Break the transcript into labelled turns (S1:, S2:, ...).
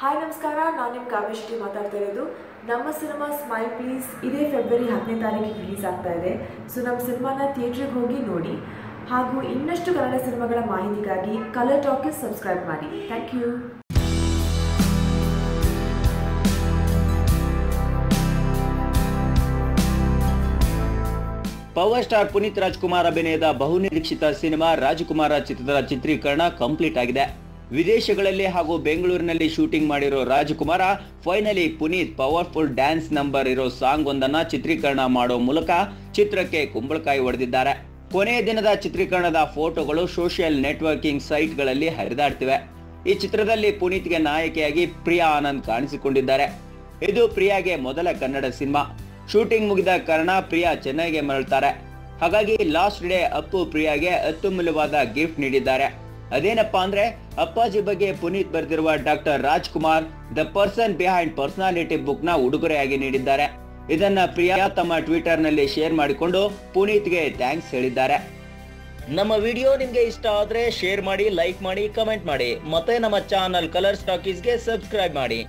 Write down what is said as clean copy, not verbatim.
S1: Hi ನಮಸ್ಕಾರ, ನಾನು ನಿಮ್ಮ ಕಾವ್ಯಶ್ರೀ ಮಾತಾಡ್ತಾ ಇರೋದು. ನಮ್ಮ ಸಿನಿಮಾ ಸ್ಮೈಲ್ ಪ್ಲೀಸ್ ಇದೇ ಫೆಬ್ರವರಿ 10ನೇ ತಾರೀಕಿಗೆ ರಿಲೀಸ್ ಆಗ್ತಾ ಇದೆ. ಸೊ ನಮ್ಮ ಸಿನಿಮಾನ ಥಿಯೇಟ್ರಿಗೆ ಹೋಗಿ ನೋಡಿ. ಹಾಗೂ ಇನ್ನಷ್ಟು ಕನ್ನಡ ಸಿನಿಮಾಗಳ ಮಾಹಿತಿಗಾಗಿ ಕಲರ್ ಟಾಕೀಸ್ ಸಬ್ಸ್ಕ್ರೈಬ್ ಮಾಡಿ. Thank you.
S2: Power star Puneeth Rajkumar ಅಭಿನಯದ ಬಹುನಿರೀಕ್ಷಿತ ಸಿನಿಮಾ ರಾಜಕುಮಾರ ಚಿತ್ರದ ಚಿತ್ರೀಕರಣ ಕಂಪ್ಲೀಟ್ ಆಗಿದೆ. ವಿದೇಶಗಳಲ್ಲಿ ಹಾಗೂ ಬೆಂಗಳೂರಿನಲ್ಲಿ ಶೂಟಿಂಗ್ ಮಾಡಿರೋ Rajakumara finally Puneeth powerful dance number ಇರೋ ಸಾಂಗ್ ಒಂದನ್ನ ಚಿತ್ರೀಕರಣ ಮಾಡೋ ಮೂಲಕ ಚಿತ್ರಕ್ಕೆ ಕುಂಬಳಕಾಯಿ ಹೊಡೆದಿದ್ದಾರೆ. ಕೊನೆಯ ದಿನದ ಚಿತ್ರೀಕರಣದ ಫೋಟೋಗಳು ಸೋಷಿಯಲ್ ನೆಟ್ವರ್ಕಿಂಗ್ ಸೈಟ್ಗಳಲ್ಲಿ ಹರಿದಾಡ್ತಿವೆ. ಈ ಚಿತ್ರದಲ್ಲಿ ಪುನೀತ್ಗೆ ನಾಯಕಿಯಾಗಿ ಪ್ರಿಯಾ ಆನಂದ್ ಕಾಣಿಸಿಕೊಂಡಿದ್ದಾರೆ. ಇದು ಪ್ರಿಯಾಗೆ ಮೊದಲ ಕನ್ನಡ ಸಿನಿಮಾ. ಶೂಟಿಂಗ್ ಮುಗಿದ ಕಾರಣ ಪ್ರಿಯಾ ಚೆನ್ನೈಗೆ ಮರಳುತ್ತಾರೆ. ಹಾಗಾಗಿ ಲಾಸ್ಟ್ ಡೇ ಅಪ್ಪು ಪ್ರಿಯಾಗೆ ಅತ್ಯಮೂಲ್ಯವಾದ ಗಿಫ್ಟ್ ನೀಡಿದ್ದಾರೆ. ಅದೇನಪ್ಪಾ ಅಂದ್ರೆ ಅಪ್ಪಾಜಿ ಬಗ್ಗೆ ಪುನೀತ್ ಬರೆದಿರುವ doctor Rajkumar the person behind personality book ನ ಉಡುಗೊರೆಯಾಗಿ ನೀಡಿದ್ದಾರೆ. ಇದನ್ನ ಪ್ರಿಯಾ ತಮ್ಮ ಟ್ವಿಟರ್ ನಲ್ಲಿ ಶೇರ್ ಮಾಡಿಕೊಂಡು ಪುನೀತ್ಗೆ ಥ್ಯಾಂಕ್ಸ್ ಹೇಳಿದ್ದಾರೆ. ನಮ್ಮ ವಿಡಿಯೋ ನಿಮ್ಗೆ ಇಷ್ಟ ಆದ್ರೆ ಶೇರ್ ಮಾಡಿ, ಲೈಕ್ ಮಾಡಿ, ಕಮೆಂಟ್ ಮಾಡಿ, ಮತ್ತೆ ನಮ್ಮ ಚಾನಲ್ ಕಲರ್ಸ್ ಟಾಕೀಸ್ಗೆ ಸಬ್ಸ್ಕ್ರೈಬ್ ಮಾಡಿ.